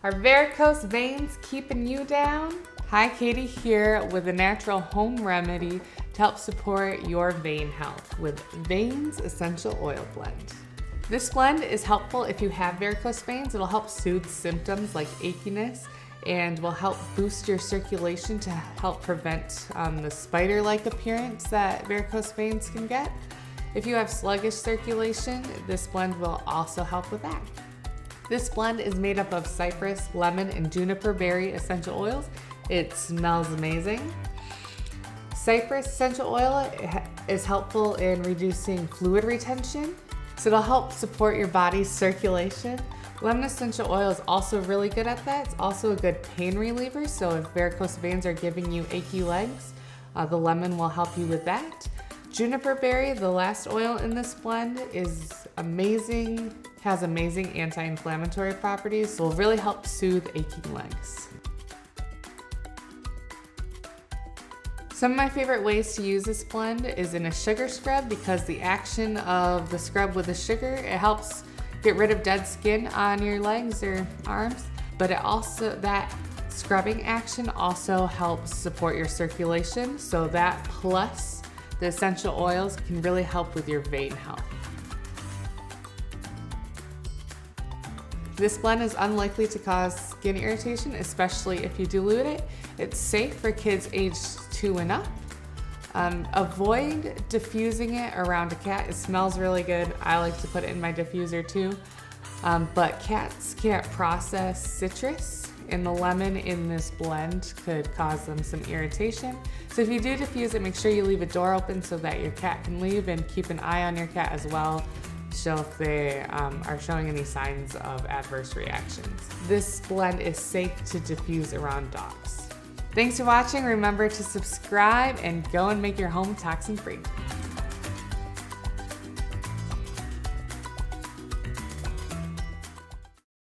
Are varicose veins keeping you down? Hi, Katie here with a natural home remedy to help support your vein health with Veins Essential Oil Blend. This blend is helpful if you have varicose veins. It'll help soothe symptoms like achiness and will help boost your circulation to help prevent the spider-like appearance that varicose veins can get. If you have sluggish circulation, this blend will also help with that. This blend is made up of Cypress, lemon, and Juniper Berry essential oils. It smells amazing. Cypress essential oil is helpful in reducing fluid retention, so it'll help support your body's circulation. Lemon essential oil is also really good at that. It's also a good pain reliever, so if varicose veins are giving you achy legs, the lemon will help you with that. Juniper Berry, the last oil in this blend, is amazing, has amazing anti-inflammatory properties, so will really help soothe aching legs. Some of my favorite ways to use this blend is in a sugar scrub, because the action of the scrub with the sugar, it helps get rid of dead skin on your legs or arms, but that scrubbing action also helps support your circulation, so that plus the essential oils can really help with your vein health. This blend is unlikely to cause skin irritation, especially if you dilute it. It's safe for kids aged 2 and up. Avoid diffusing it around a cat. It smells really good. I like to put it in my diffuser too. But cats can't process citrus, and the lemon in this blend could cause them some irritation. So if you do diffuse it, make sure you leave a door open so that your cat can leave, and keep an eye on your cat as well, show if they are showing any signs of adverse reactions. This blend is safe to diffuse around dogs. Thanks for watching. Remember to subscribe and go and make your home toxin-free.